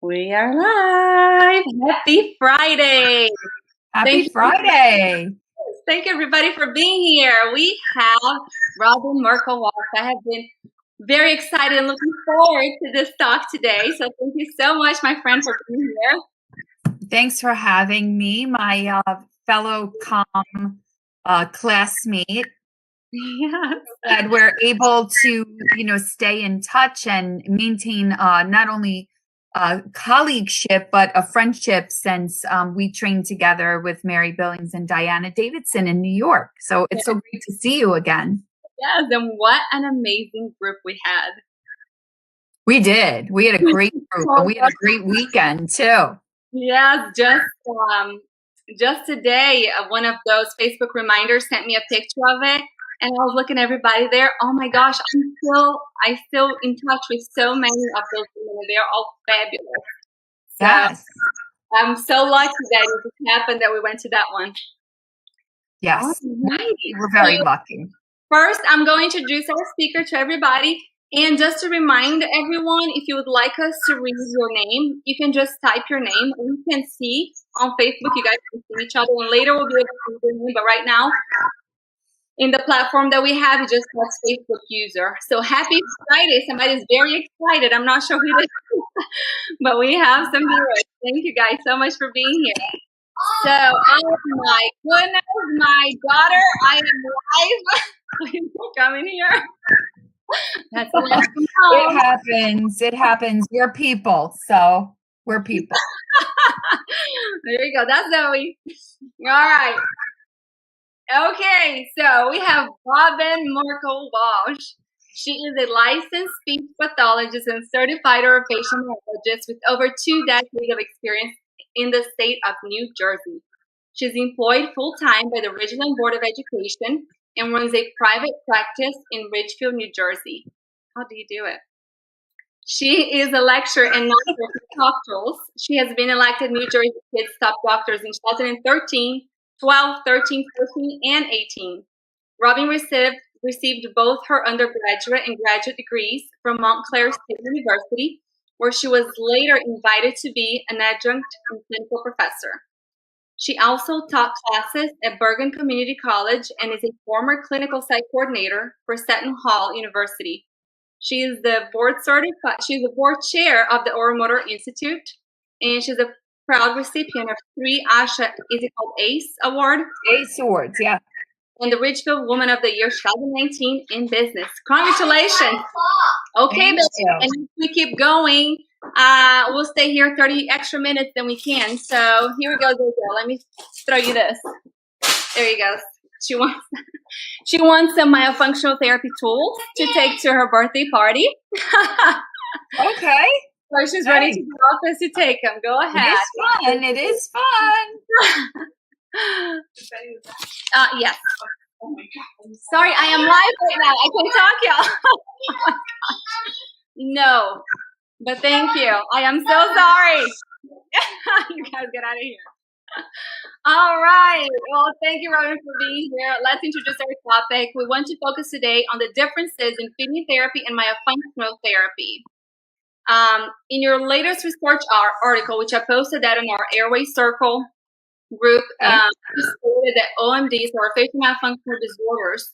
We are live. Happy Friday. Happy Friday. Thank you, everybody, for being here. We have Robin Merkel. I have been very excited and looking forward to this talk today. So thank you so much, my friend, for being here. Thanks for having me, my fellow classmate. Yes. That we're able to, stay in touch and maintain not only colleagueship, but a friendship since we trained together with Mary Billings and Diana Davidson in New York. So it's so great to see you again. Yes, and what an amazing group we had. We did. We had a great group, and we had a great weekend too. Yes, just today, one of those Facebook reminders sent me a picture of it. And I was looking at everybody there. Oh my gosh, I'm still in touch with so many of those women. They're all fabulous. So yes. I'm so lucky that it just happened that we went to that one. Yes, we're very lucky. First, I'm going to introduce our speaker to everybody. And just to remind everyone, if you would like us to read your name, you can just type your name. We can see on Facebook, you guys can see each other. And later we'll be able to see your name. But right now, in the platform that we have, you just have Facebook user. So happy Friday. Somebody's very excited. I'm not sure who this is, but we have some viewers. Thank you guys so much for being here. So, oh my goodness, my daughter, I am live. Please come in here. That's it happens. It happens. We're people. So we're people. There you go. That's Zoe. All right. Okay, so we have Robin Merkel Walsh. She is a licensed speech pathologist and certified orofacial neurologist with over 2 decades of experience in the state of New Jersey. She's employed full-time by the Regional Board of Education and runs a private practice in Ridgefield, New Jersey. How do you do it? She is a lecturer and non-profit doctorals. She has been elected New Jersey Kids Top Doctors in 2013, 12, 13, 14, and 18. Robin received both her undergraduate and graduate degrees from Montclair State University, where she was later invited to be an adjunct and clinical professor. She also taught classes at Bergen Community College and is a former clinical site coordinator for Seton Hall University. She is the board chair of the Oromotor Institute, and she's a proud recipient of 3 ASHA, is it called ACE Award? ACE Awards, yeah. And the Ridgefield Woman of the Year 2019 in business. Congratulations. Okay, and if we keep going, we'll stay here 30 extra minutes than we can. So here we go, Zoe. Let me throw you this. There you go. She wants some myofunctional therapy tools to take to her birthday party. Okay. So she's ready to the office to take them. Go ahead. It is fun. Yes. Sorry, I am live right now. I can talk, y'all. No, but thank you. I am so sorry. You guys get out of here. All right. Well, thank you, Robin, for being here. Let's introduce our topic. We want to focus today on the differences in feeding therapy and myofunctional therapy. In your latest research article, which I posted that in our Airway Circle group, you stated that OMDs, or facial myofunctional disorders,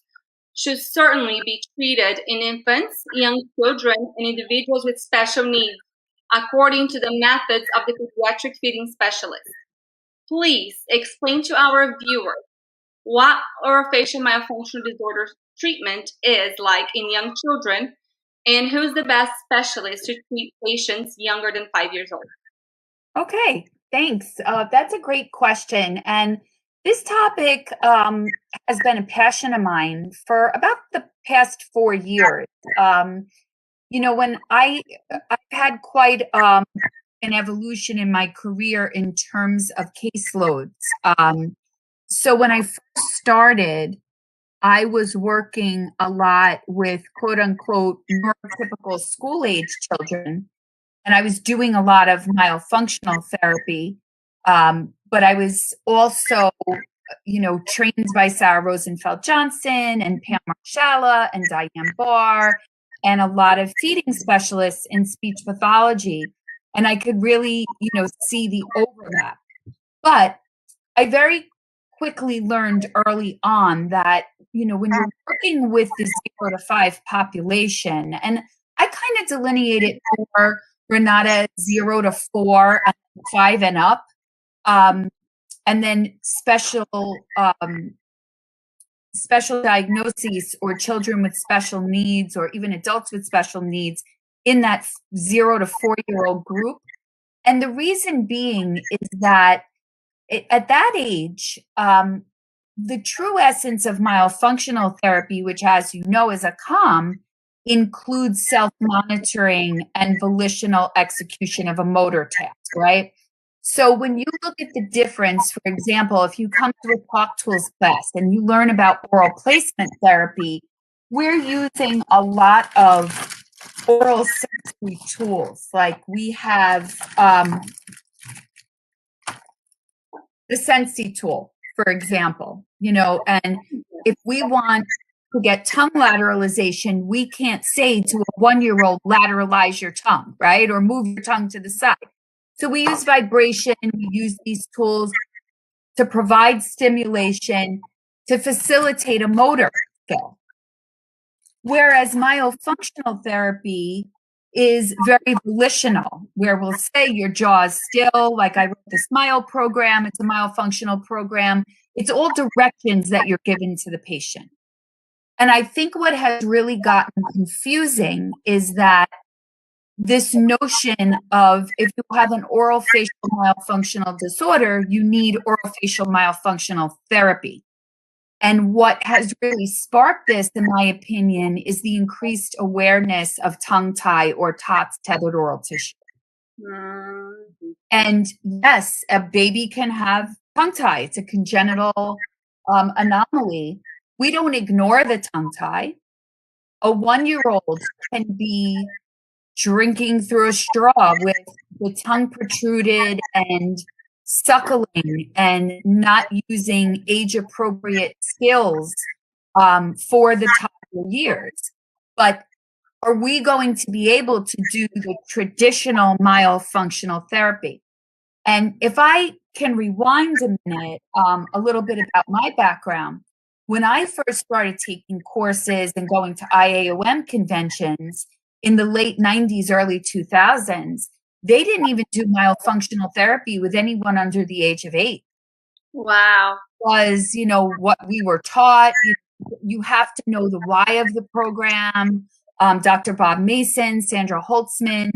should certainly be treated in infants, young children, and individuals with special needs, according to the methods of the pediatric feeding specialist. Please explain to our viewers what orofacial myofunctional disorder treatment is like in young children, and who's the best specialist to treat patients younger than 5 years old. Okay, thanks. That's a great question. And this topic has been a passion of mine for about the past 4 years. When I've had quite an evolution in my career in terms of caseloads. So when I first started, I was working a lot with quote unquote neurotypical school age children. And I was doing a lot of myofunctional therapy. But I was also, trained by Sarah Rosenfeld Johnson and Pam Marshala and Diane Barr and a lot of feeding specialists in speech pathology. and I could really, see the overlap. But I very quickly learned early on that, when you're working with the 0 to 5 population, and I kind of delineate it for Renata 0 to 4, and 5 and up, and then special diagnoses or children with special needs or even adults with special needs in that 0 to 4-year-old group. And the reason being is that at that age, the true essence of myofunctional therapy, which, as you know, is a COM, includes self-monitoring and volitional execution of a motor task, right? So when you look at the difference, for example, if you come to a talk tools class and you learn about oral placement therapy, we're using a lot of oral sensory tools. Like we have the Sensi tool, for example, and if we want to get tongue lateralization, we can't say to a 1-year-old, lateralize your tongue, right? Or move your tongue to the side. So we use vibration, we use these tools to provide stimulation, to facilitate a motor skill. Whereas myofunctional therapy is very volitional, where we'll say your jaw is still, like I wrote the SMILE program, it's a myofunctional program. It's all directions that you're given to the patient. And I think what has really gotten confusing is that this notion of if you have an oral facial myofunctional disorder, you need oral facial myofunctional therapy. And what has really sparked this, in my opinion, is the increased awareness of tongue tie or TOTS, tethered oral tissue. Mm-hmm. And yes, a baby can have tongue tie. It's a congenital anomaly. We don't ignore the tongue tie. A 1-year-old can be drinking through a straw with the tongue protruded and suckling and not using age-appropriate skills for the toddler years. But are we going to be able to do the traditional myofunctional therapy? And if I can rewind a minute, a little bit about my background, when I first started taking courses and going to IAOM conventions in the late 90s, early 2000s, they didn't even do myofunctional therapy with anyone under the age of 8. Wow. Was, what we were taught. You have to know the why of the program. Dr. Bob Mason, Sandra Holtzman,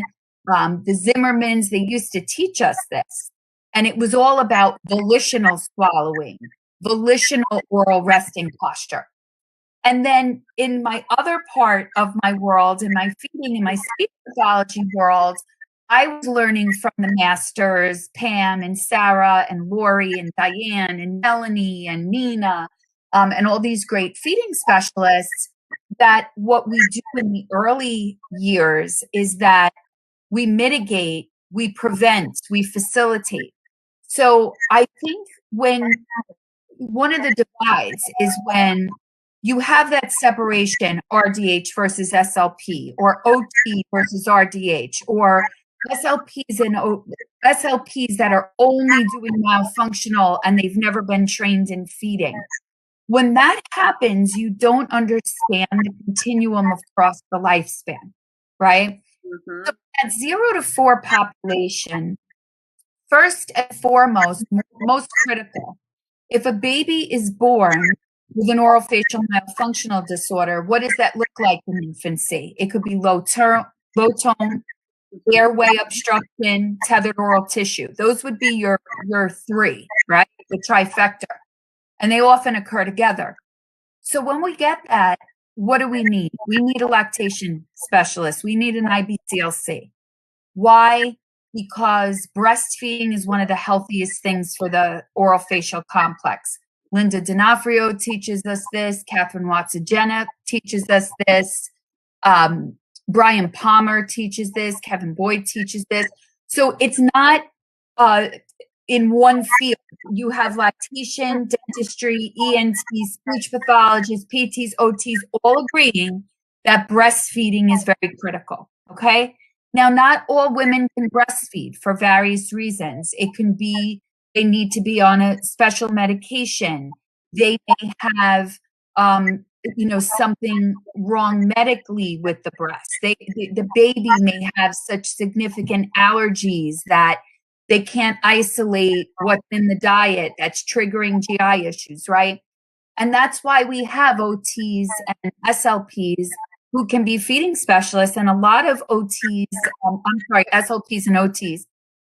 the Zimmermans, they used to teach us this. And it was all about volitional swallowing, volitional oral resting posture. And then in my other part of my world, in my feeding, in my speech pathology world, I was learning from the masters, Pam and Sarah and Lori and Diane and Melanie and Nina, and all these great feeding specialists, that what we do in the early years is that we mitigate, we prevent, we facilitate. So I think when one of the divides is when you have that separation, RDH versus SLP, or OT versus RDH, or SLPs and SLPs that are only doing myofunctional and they've never been trained in feeding. When that happens, you don't understand the continuum across the lifespan, right? Mm-hmm. So that 0 to 4 population, first and foremost, most critical, if a baby is born with an oral facial myofunctional disorder, what does that look like in infancy? It could be low tone, airway obstruction, tethered oral tissue. Those would be your 3, right? The trifecta. And they often occur together. So when we get that, what do we need? We need a lactation specialist. We need an IBCLC. Why? Because breastfeeding is one of the healthiest things for the oral facial complex. Linda D'Onofrio teaches us this. Catherine Watson-Jenna teaches us this. Brian Palmer teaches this. Kevin Boyd teaches this. So it's not in one field. You have lactation, dentistry, ENTs, speech pathologists, PTs, OTs, all agreeing that breastfeeding is very critical, okay? Now, not all women can breastfeed for various reasons. It can be they need to be on a special medication. They may have, something wrong medically with the breast. The baby may have such significant allergies that they can't isolate what's in the diet that's triggering GI issues, right? And that's why we have OTs and SLPs who can be feeding specialists, and a lot of SLPs and OTs.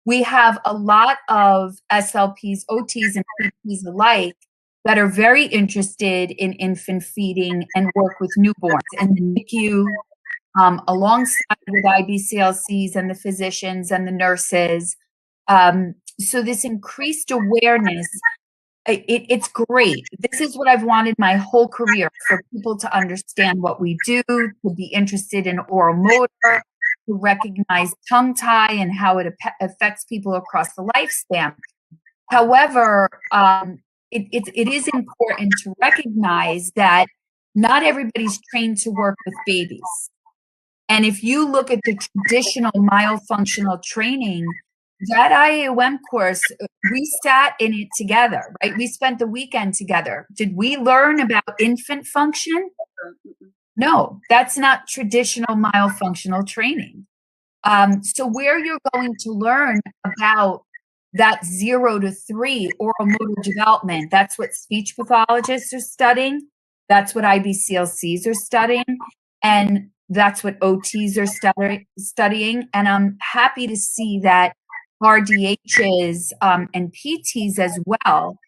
We have a lot of SLPs, OTs, and PTs alike that are very interested in infant feeding and work with newborns and the NICU, alongside with IBCLCs and the physicians and the nurses. So this increased awareness, it's great. This is what I've wanted my whole career, for people to understand what we do, to be interested in oral motor, to recognize tongue tie and how it affects people across the lifespan. However, it is important to recognize that not everybody's trained to work with babies. And if you look at the traditional myofunctional training, that IAOM course, we sat in it together, right? We spent the weekend together. Did we learn about infant function? No, that's not traditional myofunctional training. So where you're going to learn about that 0 to 3 oral motor development, that's what speech pathologists are studying. That's what IBCLCs are studying. And that's what OTs are studying. And I'm happy to see that RDHs and PTs as well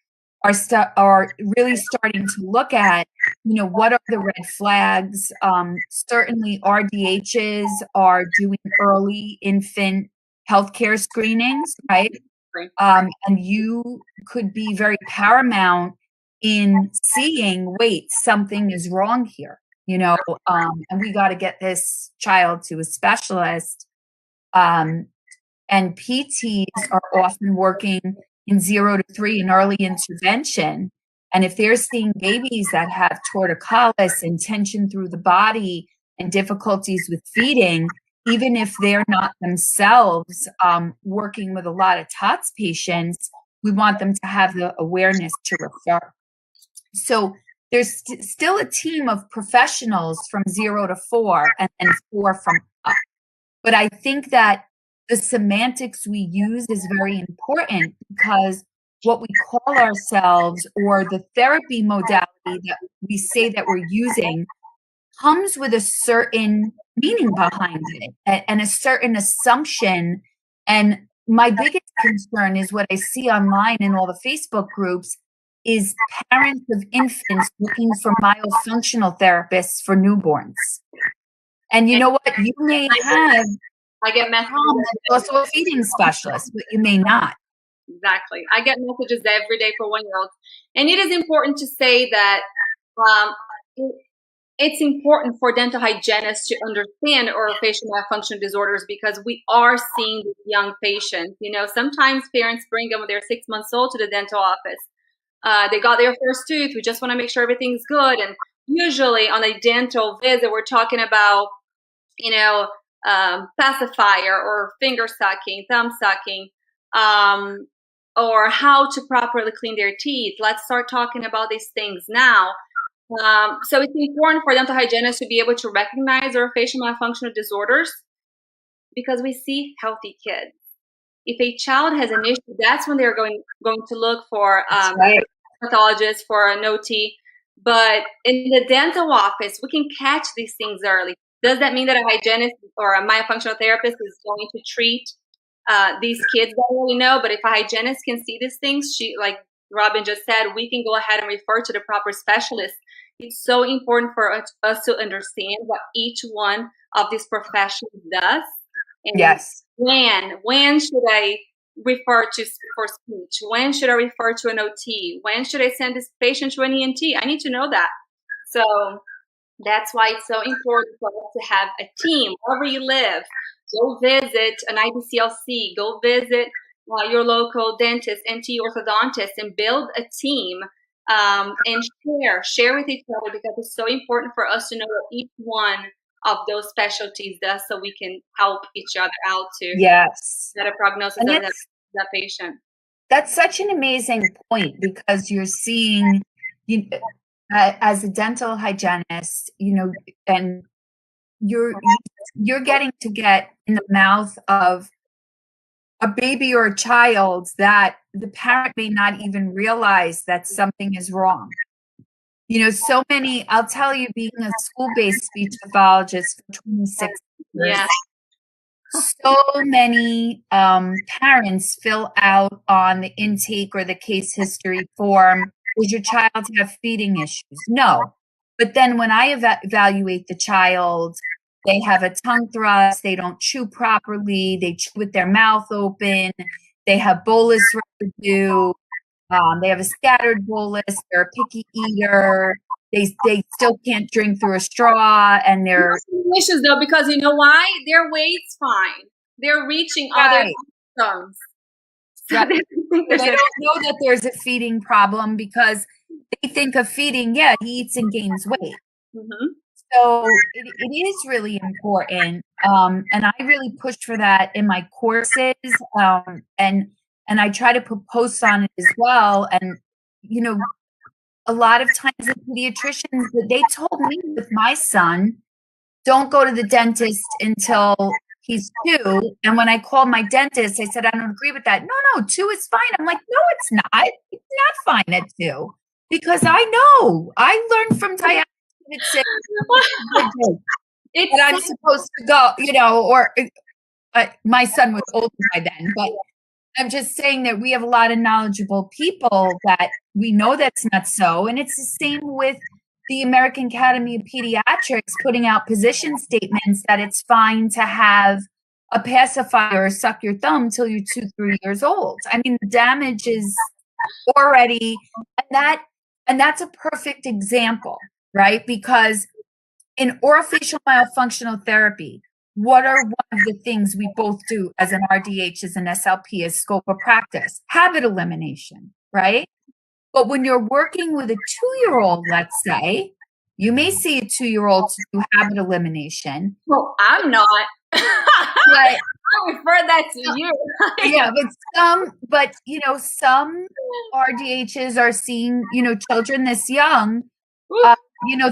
are really starting to look at, what are the red flags. Certainly RDHs are doing early infant healthcare screenings, right? And you could be very paramount in seeing, wait, something is wrong here, and we got to get this child to a specialist. And PTs are often working in 0 to 3 in early intervention. And if they're seeing babies that have torticollis and tension through the body and difficulties with feeding, even if they're not themselves working with a lot of TOTS patients, we want them to have the awareness to refer. So there's still a team of professionals from 0 to 4 and 4 from up. But I think that the semantics we use is very important, because what we call ourselves, or the therapy modality that we say that we're using, comes with a certain meaning behind it and a certain assumption. And my biggest concern is what I see online in all the Facebook groups is parents of infants looking for myofunctional therapists for newborns. And you know what? You may have I get messages. Also a feeding specialist, but you may not. Exactly. I get messages every day for 1-year-olds. And it is important to say that it's important for dental hygienists to understand orofacial malfunction disorders, because we are seeing these young patients. Sometimes parents bring them when they're 6 months old to the dental office. They got their first tooth. We just want to make sure everything's good. And usually on a dental visit, we're talking about, pacifier or finger sucking, thumb sucking, or how to properly clean their teeth. Let's start talking about these things now. So it's important for dental hygienists to be able to recognize orofacial malfunctional disorders, because we see healthy kids. If a child has an issue, that's when they're going to look for right. pathologist, for an OT. But in the dental office, we can catch these things early. Does that mean that a hygienist or a myofunctional therapist is going to treat these kids that really know? But if a hygienist can see these things, like Robin just said, we can go ahead and refer to the proper specialist. It's so important for us to understand what each one of these professions does. And yes. When should I refer to for speech? When should I refer to an OT? When should I send this patient to an ENT? I need to know that. So that's why it's so important for us to have a team wherever you live. Go visit an IBCLC. Go visit your local dentist, NT orthodontist, and build a team and share with each other, because it's so important for us to know what each one of those specialties there so we can help each other out to Yes. get a prognosis And of that patient. That's such an amazing point, because you're seeing, you, as a dental hygienist, and you're getting to get in the mouth of a baby or a child that the parent may not even realize that something is wrong. So many, I'll tell you, being a school-based speech pathologist for 26 years, Yeah. so many parents fill out on the intake or the case history form, does your child have feeding issues? No. But then when I evaluate the child, they have a tongue thrust, they don't chew properly, they chew with their mouth open, they have bolus residue, they have a scattered bolus, they're a picky eater, they still can't drink through a straw, and they're issues though, because you know why? Their weight's fine. They're reaching other systems. So they don't know that there's a feeding problem, because they think of feeding, yeah, he eats and gains weight. Mm-hmm. So it is really important, and I really push for that in my courses, and I try to put posts on it as well. And a lot of times the pediatricians, they told me with my son, don't go to the dentist until he's 2. And when I called my dentist, I said, I don't agree with that. No, 2 is fine. I'm like, no, it's not. It's not fine at 2, because I know. I learned from diabetes that I'm supposed to go, or my son was older by then, but I'm just saying that we have a lot of knowledgeable people that we know that's not so. And it's the same with the American Academy of Pediatrics putting out position statements that it's fine to have a pacifier or suck your thumb till you're 2-3 years old. I mean, the damage is already, and that's a perfect example, right? Because in orofacial myofunctional therapy, what are one of the things we both do as an RDH, as an SLP, as scope of practice? Habit elimination, right? But when you're working with a 2-year-old, let's say, you may see a 2-year-old to do habit elimination. Well, I'm not. But I refer that to you. Yeah, but some RDHs are seeing, children this young.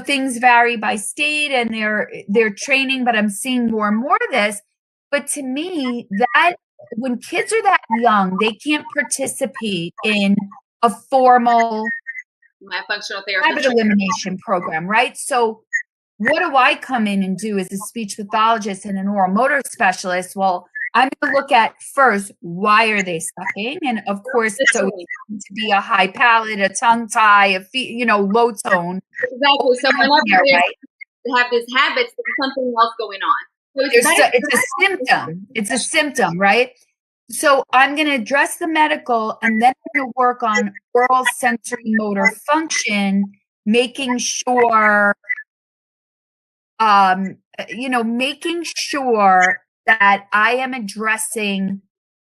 Things vary by state and their training, but I'm seeing more and more of this. But to me, that when kids are that young, they can't participate in a formal myofunctional therapy habit elimination program, right? So what do I come in and do as a speech pathologist and an oral motor specialist? Well, I'm going to look at first, why are they sucking? And of course, so to be a high palate, a tongue tie, low tone. Exactly. So whenever they have these habits, there's something else going on. So it's a symptom. It's a symptom, right? So I'm going to address the medical, and then I'm going to work on oral sensory motor function, making sure, making sure that I am addressing,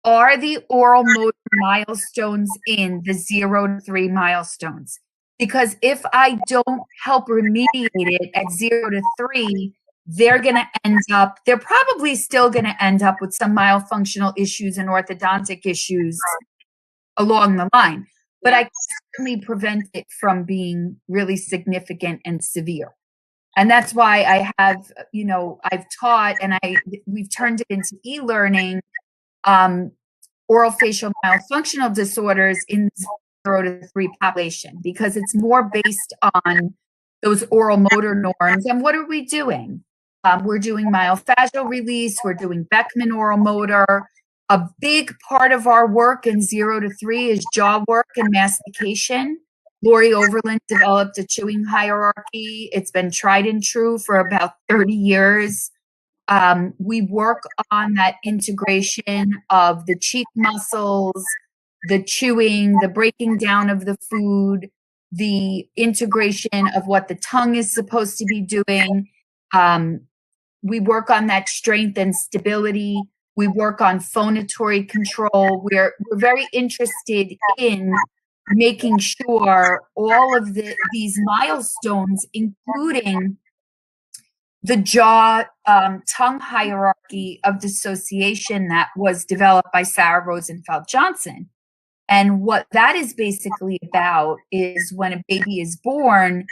are the oral motor milestones in the 0 to 3 milestones? Because if I don't help remediate it at 0 to 3, they're probably still going to end up with some myofunctional issues and orthodontic issues along the line. But I can certainly prevent it from being really significant and severe. And that's why I have, I've taught, and we've turned it into e-learning, oral facial myofunctional disorders in 0 to 3 population, because it's more based on those oral motor norms. And what are we doing? We're doing myofascial release. We're doing Beckman oral motor. A big part of our work in 0 to 3 is jaw work and mastication. Lori Overland developed a chewing hierarchy. It's been tried and true for about 30 years. We work on that integration of the cheek muscles, the chewing, the breaking down of the food, the integration of what the tongue is supposed to be doing. We work on that strength and stability. We work on phonatory control. We're very interested in making sure all of these milestones, including the jaw tongue hierarchy of dissociation that was developed by Sarah Rosenfeld Johnson. And what that is basically about is when a baby is born,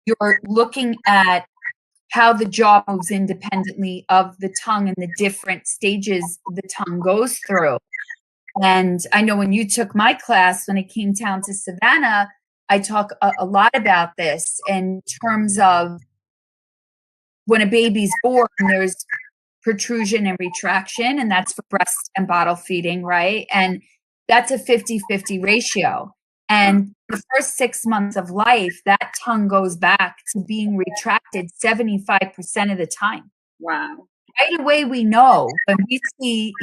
you're looking at how the jaw moves independently of the tongue and the different stages the tongue goes through. And I know when you took my class, when it came down to Savannah, I talk a lot about this in terms of when a baby's born, there's protrusion and retraction, and that's for breast and bottle feeding, right? And that's a 50-50 ratio. And the first 6 months of life, that tongue goes back to being retracted 75% of the time. Wow. Right away, we know when we see,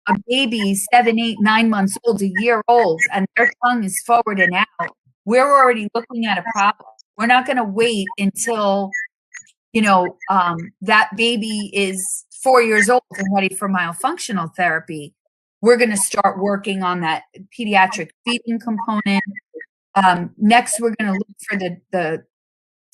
a baby 7, 8, 9 months old, a year old, and their tongue is forward and out, we're already looking at a problem. We're not going to wait until that baby is 4 years old and ready for myofunctional therapy. We're going to start working on that pediatric feeding component. Next, we're going to look for the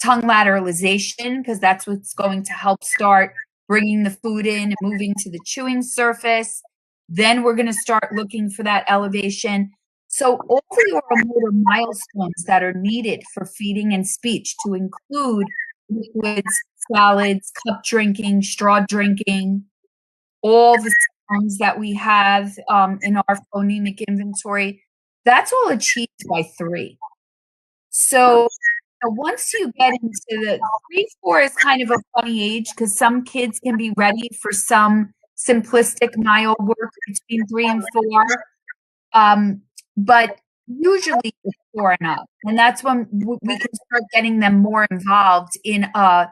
tongue lateralization, because that's what's going to help start bringing the food in and moving to the chewing surface. Then we're going to start looking for that elevation. So all the oral motor milestones that are needed for feeding and speech, to include liquids, solids, cup drinking, straw drinking, all the sounds that we have in our phonemic inventory, that's all achieved by 3. So once you get into the 3, 4 is kind of a funny age, because some kids can be ready for some simplistic myo work between 3 and 4. But usually it's 4 and up. And that's when we can start getting them more involved in a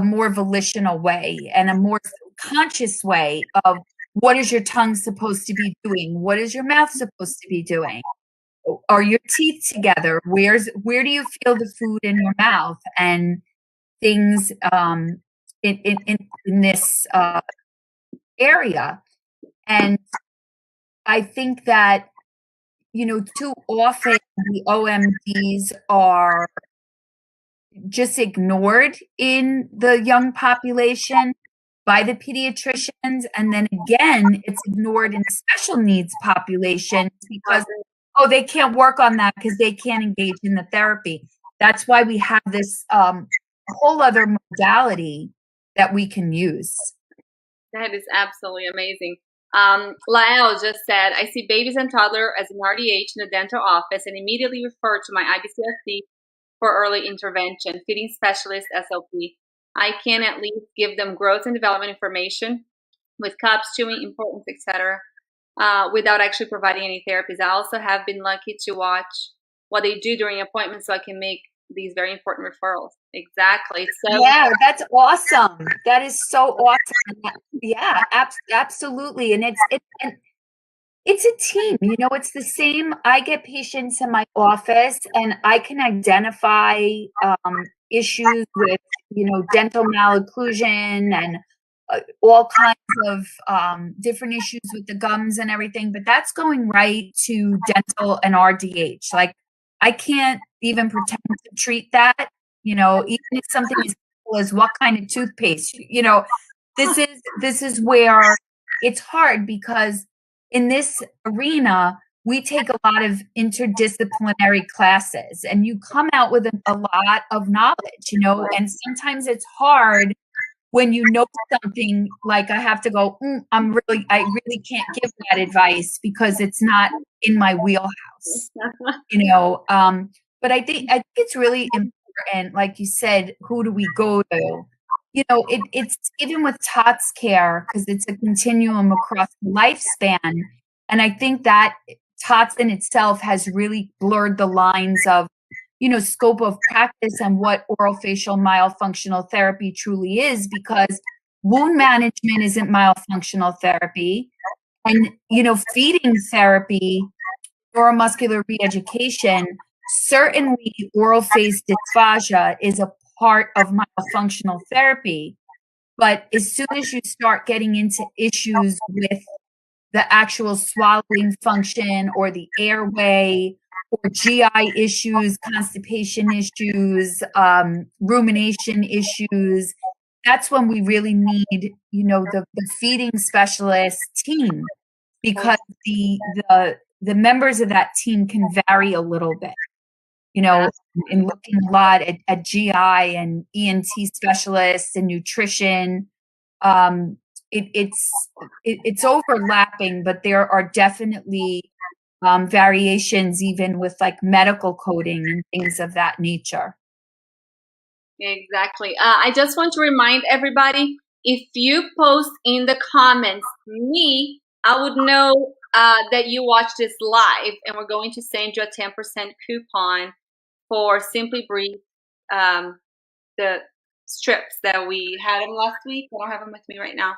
more volitional way and a more conscious way of what is your tongue supposed to be doing? What is your mouth supposed to be doing? Are your teeth together? Where do you feel the food in your mouth? And things in this area. And I think that, too often the OMDs are just ignored in the young population by the pediatricians. And then again, it's ignored in special needs populations because, they can't work on that because they can't engage in the therapy. That's why we have this whole other modality that we can use. That is absolutely amazing. Lael just said, I see babies and toddlers as an RDH in the dental office and immediately refer to my IBCSC for early intervention, feeding specialist SLP. I can at least give them growth and development information with cups, chewing, importance, etc., without actually providing any therapies. I also have been lucky to watch what they do during appointments, so I can make these very important referrals. Exactly. So yeah, that's awesome. That is so awesome. Yeah, absolutely. And it's a team. It's the same. I get patients in my office and I can identify issues with, dental malocclusion and all kinds of different issues with the gums and everything, but that's going right to dental and RDH. Like, I can't even pretend to treat that, even if something as simple as what kind of toothpaste, this is where it's hard, because in this arena, we take a lot of interdisciplinary classes and you come out with a lot of knowledge, and sometimes it's hard when you know something, like I have to go, I really can't give that advice because it's not in my wheelhouse, but I think it's really important, like you said, who do we go to? It's even with TOTS care, because it's a continuum across the lifespan. And I think that TOTS in itself has really blurred the lines of, scope of practice and what orofacial myofunctional therapy truly is, because wound management isn't myofunctional therapy. And, feeding therapy, neuromuscular reeducation, certainly oral face dysphagia is a part of myofunctional therapy. But as soon as you start getting into issues with the actual swallowing function or the airway or GI issues, constipation issues, rumination issues, that's when we really need, the feeding specialist team, because the members of that team can vary a little bit, in looking a lot at GI and ENT specialists and nutrition. It's overlapping, but there are definitely variations even with like medical coding and things of that nature. Exactly. I just want to remind everybody, if you post in the comments, I would know that you watched this live, and we're going to send you a 10% coupon for Simply Breathe, the strips that we had them last week. I don't have them with me right now.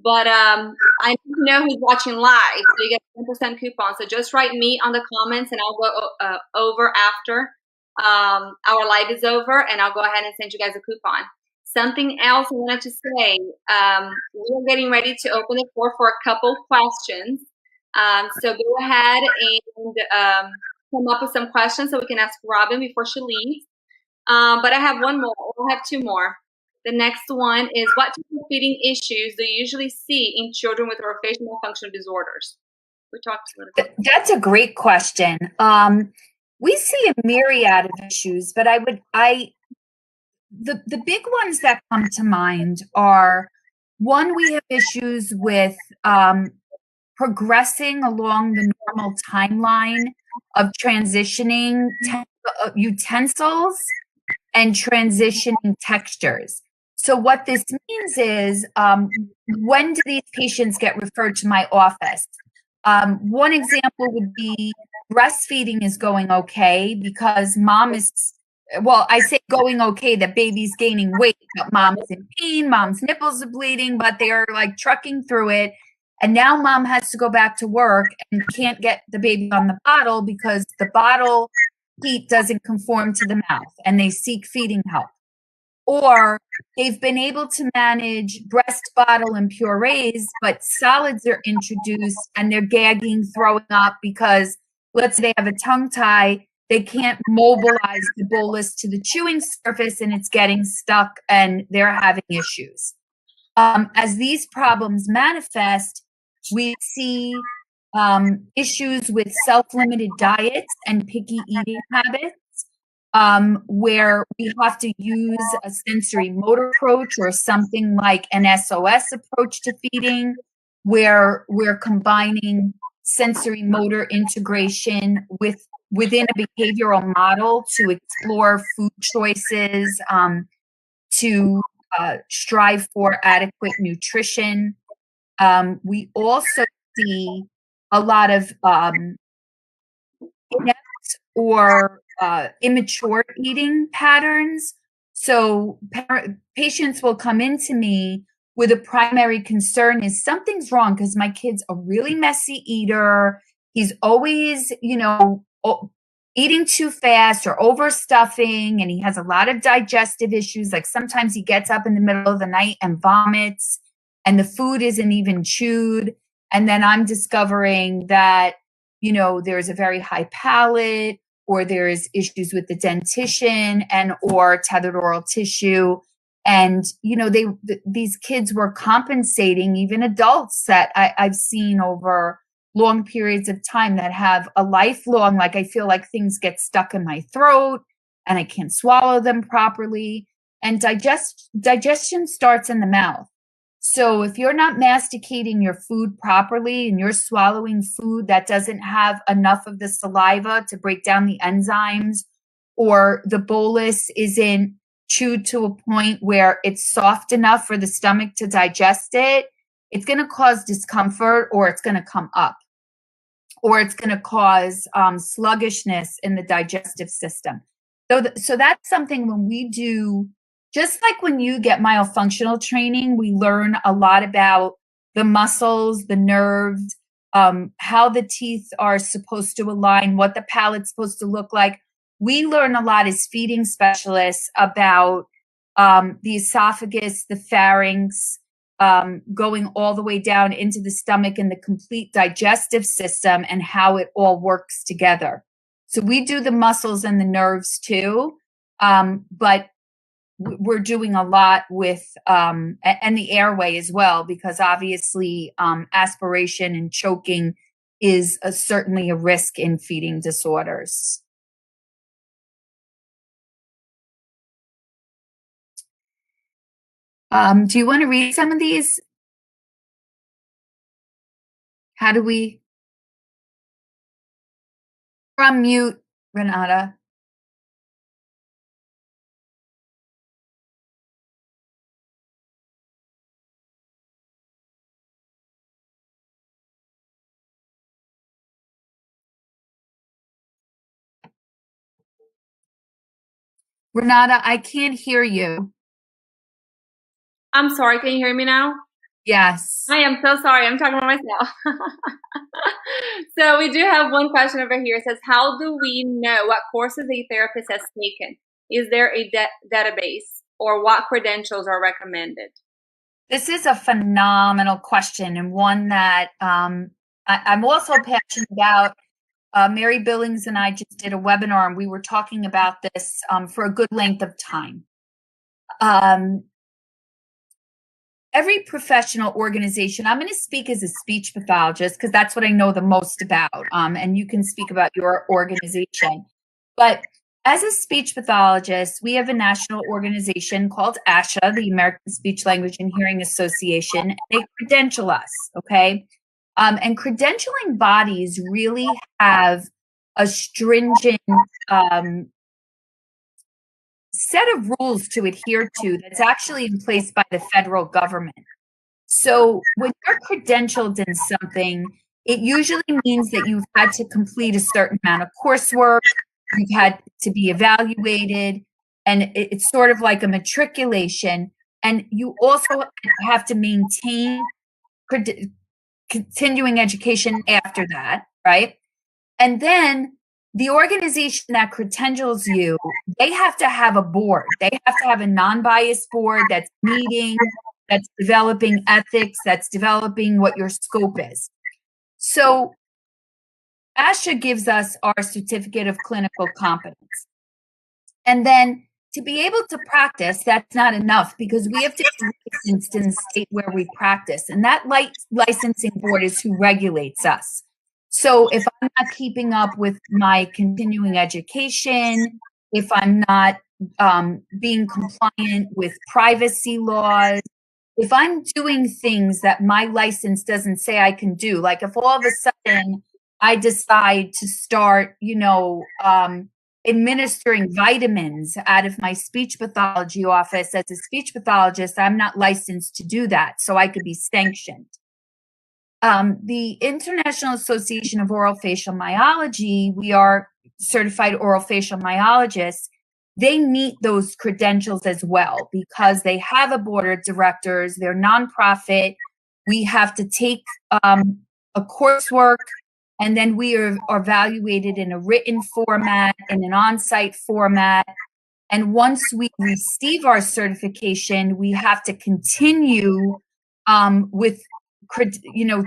But I need to know who's watching live, so you get a 10% coupon. So just write me on the comments, and I'll go over after our live is over, and I'll go ahead and send you guys a coupon. Something else I wanted to say, we're getting ready to open the floor for a couple questions. So go ahead and come up with some questions so we can ask Robin before she leaves. But I have one more. I'll have two more. The next one is, what type of feeding issues do you usually see in children with orofacial malfunction disorders? We talked a little bit. That's a great question. We see a myriad of issues, but the big ones that come to mind are, one, we have issues with progressing along the normal timeline of transitioning utensils and transitioning textures. So what this means is, when do these patients get referred to my office? One example would be breastfeeding is going okay because mom is, I say going okay, the baby's gaining weight, but mom is in pain, mom's nipples are bleeding, but they're like trucking through it. And now mom has to go back to work and can't get the baby on the bottle because the bottle heat doesn't conform to the mouth, and they seek feeding help. Or they've been able to manage breast bottle and purees, but solids are introduced and they're gagging, throwing up because, let's say they have a tongue tie, they can't mobilize the bolus to the chewing surface and it's getting stuck and they're having issues. As these problems manifest, we see issues with self-limited diets and picky eating habits, where we have to use a sensory motor approach or something like an SOS approach to feeding, where we're combining sensory motor integration within a behavioral model to explore food choices, to strive for adequate nutrition. We also see a lot of inept or immature eating patterns. So patients will come into me with a primary concern is something's wrong because my kid's a really messy eater. He's always, eating too fast or overstuffing, and he has a lot of digestive issues. Like sometimes he gets up in the middle of the night and vomits, and the food isn't even chewed. And then I'm discovering that, there's a very high palate, or there's issues with the dentition and or tethered oral tissue. And, these kids were compensating, even adults that I've seen over long periods of time that have a lifelong, like I feel like things get stuck in my throat and I can't swallow them properly. And digestion starts in the mouth. So if you're not masticating your food properly and you're swallowing food that doesn't have enough of the saliva to break down the enzymes, or the bolus isn't chewed to a point where it's soft enough for the stomach to digest it, it's going to cause discomfort, or it's going to come up, or it's going to cause sluggishness in the digestive system. So that's something when we do, just like when you get myofunctional training, we learn a lot about the muscles, the nerves, how the teeth are supposed to align, what the palate's supposed to look like. We learn a lot as feeding specialists about the esophagus, the pharynx, going all the way down into the stomach and the complete digestive system and how it all works together. So we do the muscles and the nerves too, but we're doing a lot with and the airway as well, because obviously aspiration and choking is certainly a risk in feeding disorders. Do you want to read some of these? How do we unmute, Renata? Renata, I can't hear you. I'm sorry, can you hear me now? Yes. I am so sorry, I'm talking about myself. So we do have one question over here. It says, how do we know what courses a therapist has taken? Is there a database, or what credentials are recommended? This is a phenomenal question, and one that I'm also passionate about. Mary Billings and I just did a webinar, and we were talking about this for a good length of time. Every professional organization, I'm going to speak as a speech pathologist because that's what I know the most about, and you can speak about your organization. But as a speech pathologist, we have a national organization called ASHA, the American Speech Language and Hearing Association, and they credential us, okay? And credentialing bodies really have a stringent set of rules to adhere to that's actually in place by the federal government. So when you're credentialed in something, it usually means that you've had to complete a certain amount of coursework, you've had to be evaluated, and it's sort of like a matriculation. And you also have to maintain continuing education after that, right? And then the organization that credentials you, they have to have a board. They have to have a non-biased board that's meeting, that's developing ethics, that's developing what your scope is. So ASHA gives us our certificate of clinical competence. And then to be able to practice, that's not enough, because we have to be licensed in the state where we practice. And that licensing board is who regulates us. So if I'm not keeping up with my continuing education, if I'm not being compliant with privacy laws, if I'm doing things that my license doesn't say I can do, like if all of a sudden I decide to start, administering vitamins out of my speech pathology office as a speech pathologist, I'm not licensed to do that, so I could be sanctioned. The International Association of Orofacial Myology, we are certified orofacial myologists. They meet those credentials as well because they have a board of directors. They're nonprofit. We have to take a coursework, and then we are evaluated in a written format, in an on-site format. And once we receive our certification, we have to continue with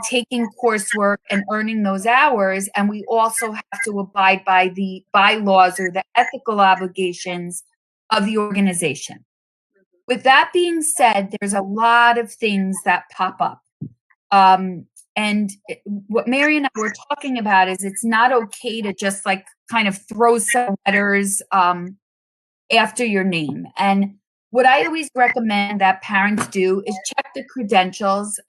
taking coursework and earning those hours. And we also have to abide by the bylaws or the ethical obligations of the organization. With that being said, there's a lot of things that pop up. And what Mary and I were talking about is it's not okay to just kind of throw some letters after your name. And what I always recommend that parents do is check the credentials,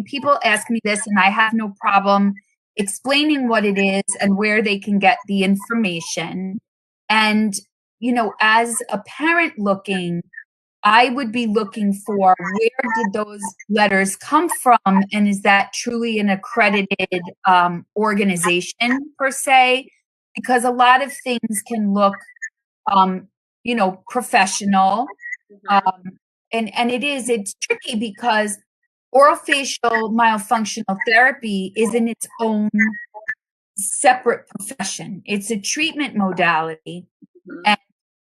people ask me this, and I have no problem explaining what it is and where they can get the information. And, as a parent looking, I would be looking for where did those letters come from, and is that truly an accredited organization per se? Because a lot of things can look professional. And it's tricky because orofacial myofunctional therapy is in its own separate profession. It's a treatment modality. And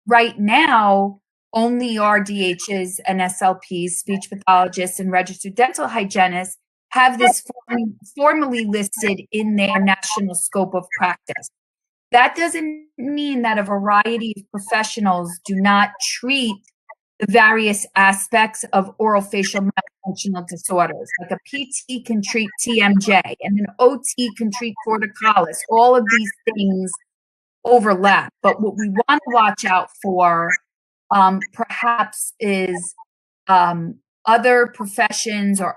right now, only RDHs and SLPs, speech pathologists, and registered dental hygienists have this formally listed in their national scope of practice. that doesn't mean that a variety of professionals do not treat the various aspects of orofacial malfunctional disorders. Like a PT can treat TMJ and an OT can treat torticollis. All of these things overlap. But what we want to watch out for perhaps is other professions or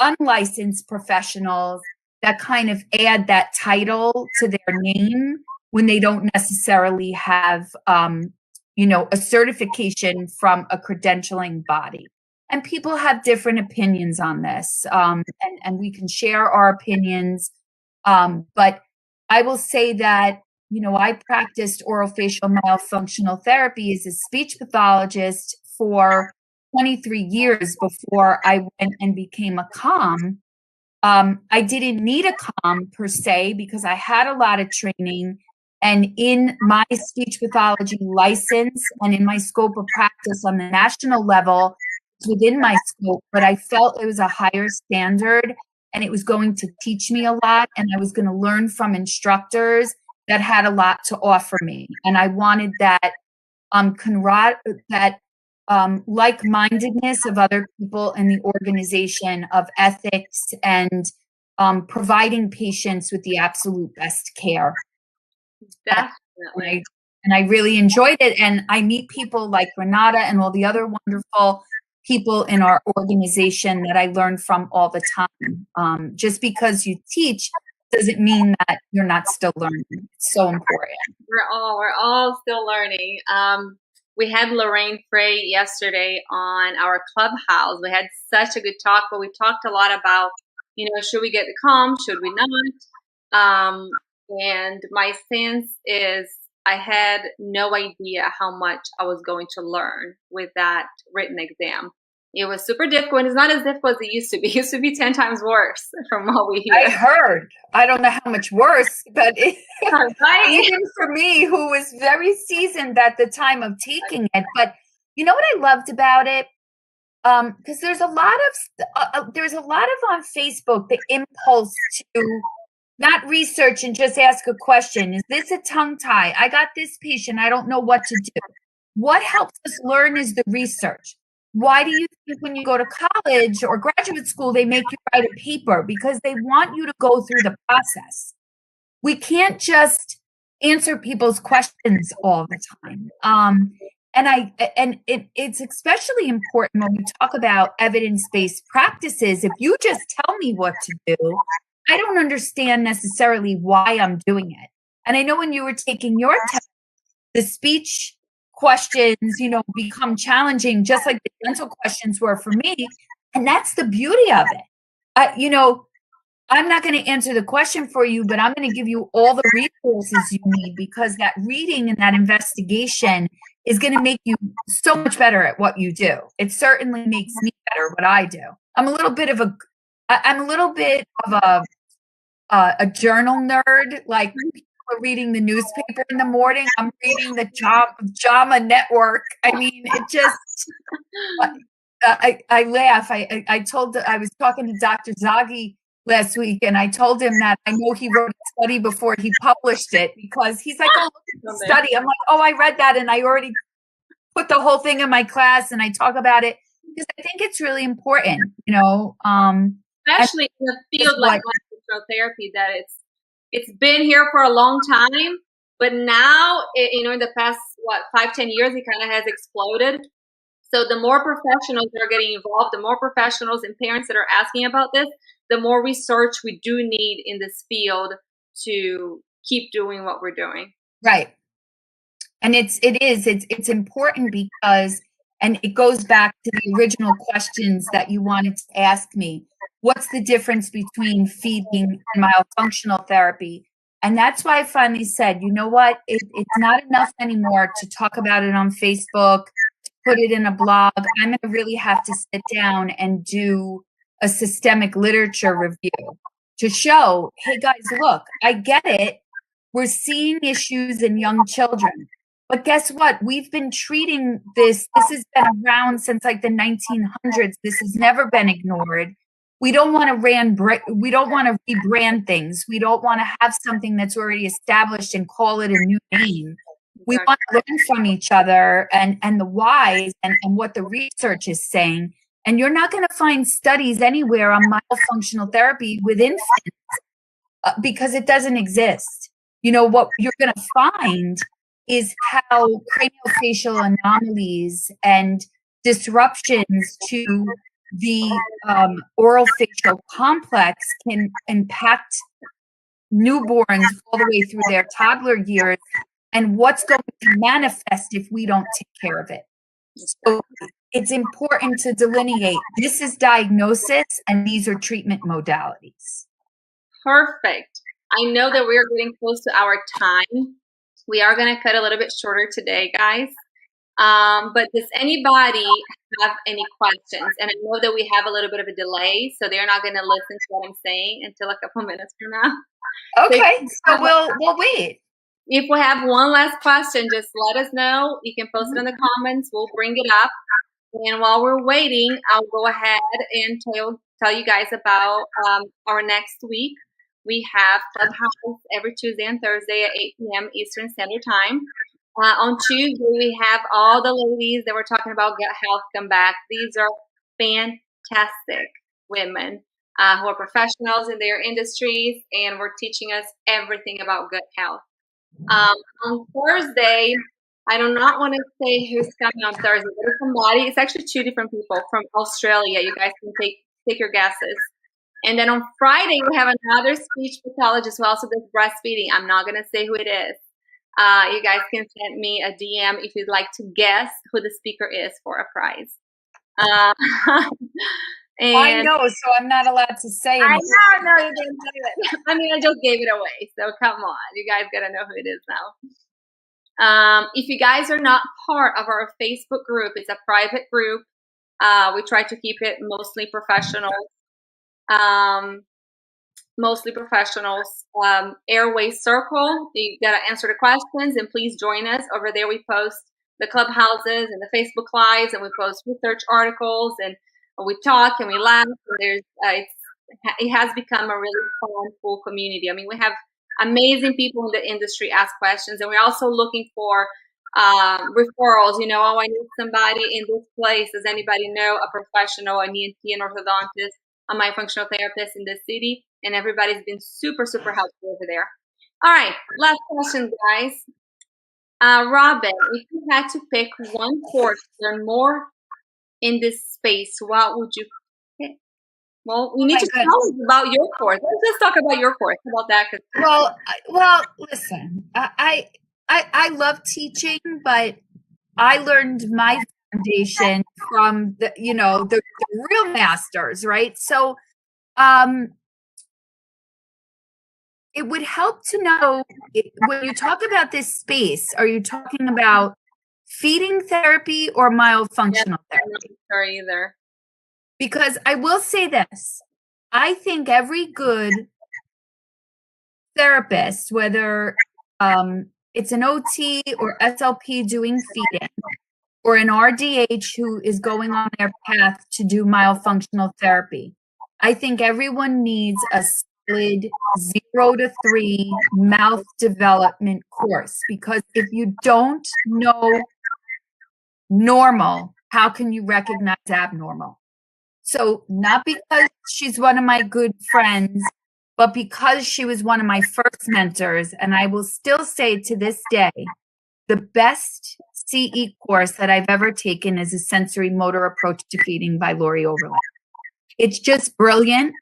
unlicensed professionals that kind of add that title to their name when they don't necessarily have a certification from a credentialing body. And people have different opinions on this, and we can share our opinions. But I will say that, I practiced orofacial myofunctional therapy as a speech pathologist for 23 years before I went and became a COM. I didn't need a COM per se because I had a lot of training. And in my speech pathology license and in my scope of practice on the national level, it's within my scope, but I felt it was a higher standard and it was going to teach me a lot. And I was going to learn from instructors that had a lot to offer me. And I wanted that like-mindedness of other people in the organization, of ethics, and providing patients with the absolute best care. Definitely. And I really enjoyed it. And I meet people like Renata and all the other wonderful people in our organization that I learn from all the time. Just because you teach doesn't mean that you're not still learning. It's so important. We're all still learning. We had Lorraine Frey yesterday on our clubhouse. We had such a good talk, but we talked a lot about, should we get the COM? Should we not? And my sense is I had no idea how much I was going to learn with that written exam. It was super difficult. It's not as difficult as it used to be. It used to be 10 times worse from what we hear. I heard. I don't know how much worse, but right? Even for me, who was very seasoned at the time of taking it. But you know what I loved about it? Because there's a lot of on Facebook the impulse to not research and just ask a question. Is this a tongue tie? I got this patient. I don't know what to do. What helps us learn is the research. Why do you think when you go to college or graduate school, they make you write a paper? Because they want you to go through the process. We can't just answer people's questions all the time. It's especially important when we talk about evidence-based practices. If you just tell me what to do, I don't understand necessarily why I'm doing it. And I know when you were taking your test, the speech questions, become challenging, just like the dental questions were for me. And that's the beauty of it. I'm not going to answer the question for you, but I'm going to give you all the resources you need, because that reading and that investigation is going to make you so much better at what you do. It certainly makes me better at what I do. I'm a little bit of a journal nerd. Like, people are reading the newspaper in the morning, I'm reading the JAMA Network. I mean, it just, I laugh. I was talking to Dr. Zaghi last week, and I told him that I know he wrote a study before he published it, because he's like, oh, look at the study. I'm like, oh, I read that, and I already put the whole thing in my class, and I talk about it, because I think it's really important, especially in a field like therapy, that it's been here for a long time, but now in the past 5-10 years, it kind of has exploded. So the more professionals that are getting involved, the more professionals and parents that are asking about this, the more research we do need in this field to keep doing what we're doing. Right. And it's important because, and it goes back to the original questions that you wanted to ask me. What's the difference between feeding and myofunctional therapy? And that's why I finally said, you know what? It's not enough anymore to talk about it on Facebook, to put it in a blog. I'm going to really have to sit down and do a systemic literature review to show, hey guys, look, I get it. We're seeing issues in young children. But guess what? We've been treating this. This has been around since like the 1900s. This has never been ignored. we don't want to rebrand things. We don't want to have something that's already established and call it a new name. We want to learn from each other and the whys and what the research is saying. And you're not going to find studies anywhere on myofunctional therapy with infants because it doesn't exist. You know, what you're going to find is how craniofacial anomalies and disruptions to the oral facial complex can impact newborns all the way through their toddler years, and what's going to manifest if we don't take care of it. So it's important to delineate this is diagnosis and these are treatment modalities. Perfect. I know that we are getting close to our time. We are going to cut a little bit shorter today, guys. But does anybody have any questions? And I know that we have a little bit of a delay, so they're not going to listen to what I'm saying until a couple minutes from now. Okay, so we'll wait. If we have one last question, just let us know. You can post it in the comments. We'll bring it up. And while we're waiting, I'll go ahead and tell you guys about our next week. We have Clubhouse every Tuesday and Thursday at 8 p.m. Eastern Standard Time. On Tuesday, we have all the ladies that were talking about gut health come back. These are fantastic women who are professionals in their industries and were teaching us everything about gut health. On Thursday, I do not want to say who's coming on Thursday, but it's somebody. It's actually two different people from Australia. You guys can take your guesses. And then on Friday, we have another speech pathologist who also does breastfeeding. I'm not going to say who it is. You guys can send me a DM if you'd like to guess who the speaker is for a prize. And I know, so I'm not allowed to say anything. I know, you didn't say it. I mean, I just gave it away, so come on. You guys got to know who it is now. If you guys are not part of our Facebook group, it's a private group. We try to keep it mostly professional. Airway Circle. You got to answer the questions, and please join us. Over there, we post the clubhouses and the Facebook lives, and we post research articles, and we talk and we laugh. And it has become a really fun, cool community. I mean, we have amazing people in the industry ask questions, and we're also looking for referrals. You know, oh, I need somebody in this place. Does anybody know a professional, an ENT, an orthodontist, a myofunctional therapist in the city? And everybody's been super, super helpful over there. All right, last question, guys. Robin, if you had to pick one course to learn more in this space, what would you pick? Well, we need to tell us about your course. Let's just talk about your course. How about that? Well, listen, I love teaching, but I learned my foundation from the real masters, right? So, it would help to know when you talk about this space, are you talking about feeding therapy or myofunctional therapy? I'm not sure either. Because I will say this, I think every good therapist, whether it's an OT or SLP doing feeding, or an RDH who is going on their path to do myofunctional therapy, I think everyone needs a solid 0 to 3 mouth development course, because if you don't know normal, how can you recognize abnormal? So not because she's one of my good friends, but because she was one of my first mentors, and I will still say to this day, the best CE course that I've ever taken is a sensory motor approach to feeding by Lori Overland. It's just brilliant.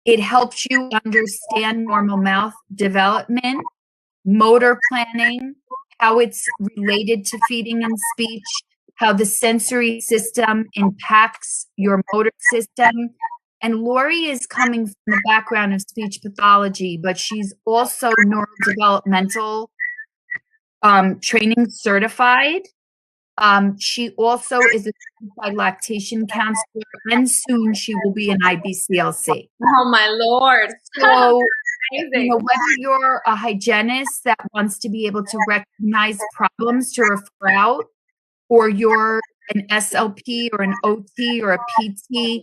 It helps you understand normal mouth development, motor planning, how it's related to feeding and speech, how the sensory system impacts your motor system. And Lori is coming from the background of speech pathology, but she's also neurodevelopmental training certified. She also is a certified lactation counselor, and soon she will be an IBCLC. Oh my Lord. So, whether you're a hygienist that wants to be able to recognize problems to refer out, or you're an SLP or an OT or a PT.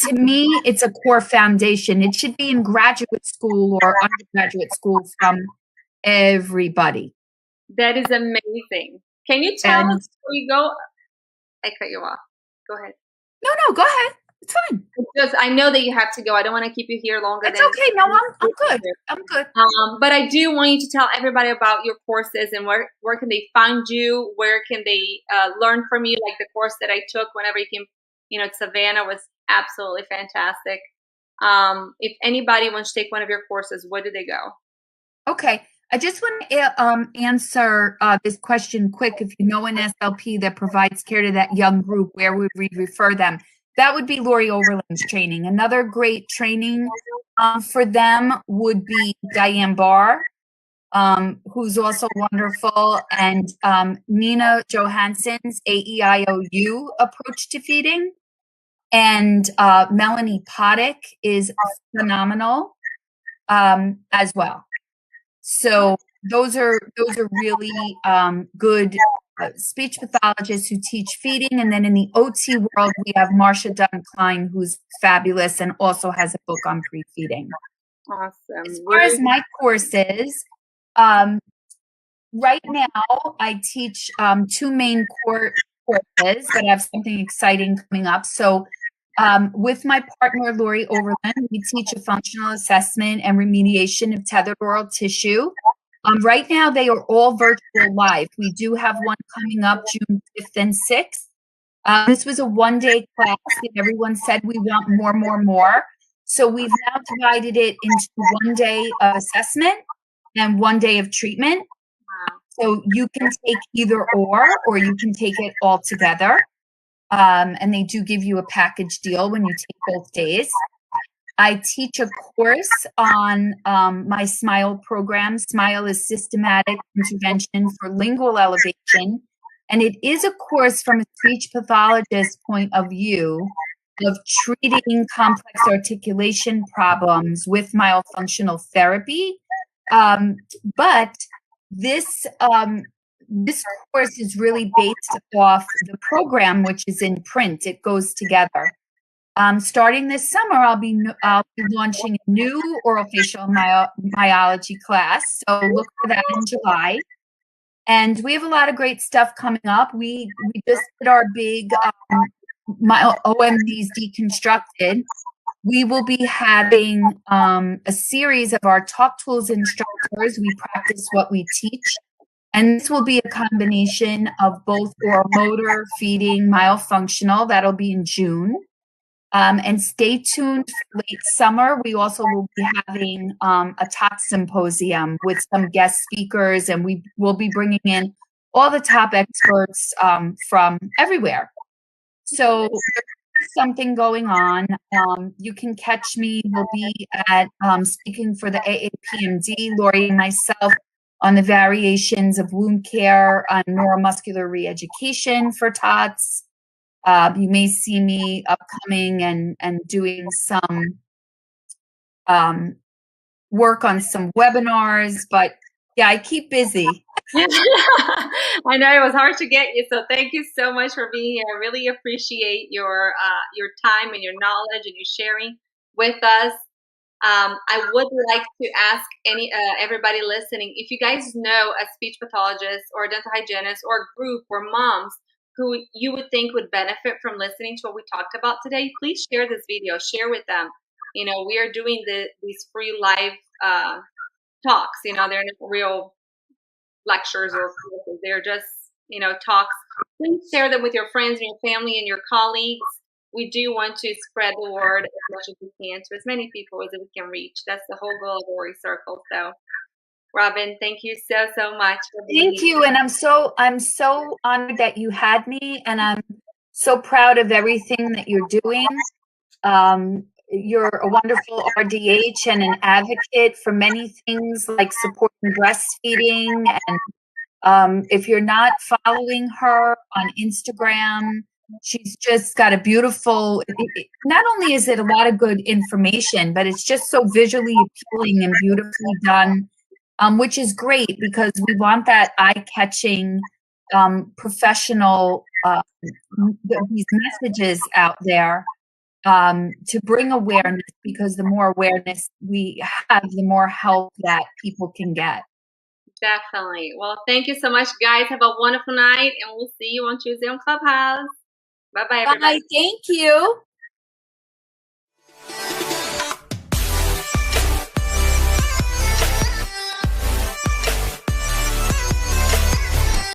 To me, it's a core foundation. It should be in graduate school or undergraduate school from everybody. That is amazing. Can you tell us before you go? I cut you off. Go ahead. No, go ahead. It's fine. Just, I know that you have to go. I don't want to keep you here longer. It's okay. No, I'm good. I'm good. But I do want you to tell everybody about your courses and where can they find you? Where can they learn from you? Like the course that I took whenever you came, to Savannah was absolutely fantastic. If anybody wants to take one of your courses, where do they go? Okay. I just want to answer this question quick. If you know an SLP that provides care to that young group, where would we refer them? That would be Lori Overland's training. Another great training for them would be Diane Barr, who's also wonderful, and Nina Johansson's AEIOU approach to feeding. And Melanie Poddick is phenomenal as well. So those are really good speech pathologists who teach feeding. And then in the OT world, we have Marcia Dunn Klein, who's fabulous and also has a book on pre-feeding. Awesome. As far as my courses, right now I teach two main courses, but I have something exciting coming up. So with my partner, Lori Overland, we teach a functional assessment and remediation of tethered oral tissue. Right now, they are all virtual live. We do have one coming up June 5th and 6th. This was a one-day class that everyone said we want more. So we've now divided it into 1 day of assessment and 1 day of treatment. So you can take either or you can take it all together. And they do give you a package deal when you take both days. I teach a course on my SMILE program. SMILE is Systematic Intervention for Lingual Elevation. And it is a course from a speech pathologist's point of view of treating complex articulation problems with myofunctional therapy. But this course is really based off the program, which is in print. It goes together. Starting this summer, I'll be launching a new orofacial myology class. So look for that in July. And we have a lot of great stuff coming up. We just did our big OMDs deconstructed. We will be having a series of our Talk Tools instructors. We practice what we teach. And this will be a combination of both oral motor, feeding, myofunctional. That'll be in June. And stay tuned for late summer. We also will be having a top symposium with some guest speakers, and we will be bringing in all the top experts from everywhere. So there's something going on. You can catch me. We'll be at speaking for the AAPMD, Lori and myself, on the variations of wound care on neuromuscular reeducation for TOTS. You may see me upcoming and doing some work on some webinars, but yeah, I keep busy. I know it was hard to get you, so thank you so much for being here. I really appreciate your time and your knowledge and your sharing with us. I would like to ask everybody listening, if you guys know a speech pathologist or a dental hygienist or a group or moms who you would think would benefit from listening to what we talked about today, please share this video, share with them. We are doing these free live talks. They're not real lectures or courses. They're just, talks. Please share them with your friends and your family and your colleagues. We do want to spread the word as much as we can to as many people as we can reach. That's the whole goal of Ori Circle. So, Robin, thank you so much for being Thank you, and I'm so honored that you had me, and I'm so proud of everything that you're doing. You're a wonderful RDH and an advocate for many things like supporting breastfeeding. And if you're not following her on Instagram, she's just got a beautiful, not only is it a lot of good information, but it's just so visually appealing and beautifully done, which is great because we want that eye-catching professional these messages out there to bring awareness, because the more awareness we have, the more help that people can get. Definitely. Well, thank you so much, guys. Have a wonderful night, and we'll see you on Tuesday on Clubhouse. Bye-bye, everybody. Bye. Thank you.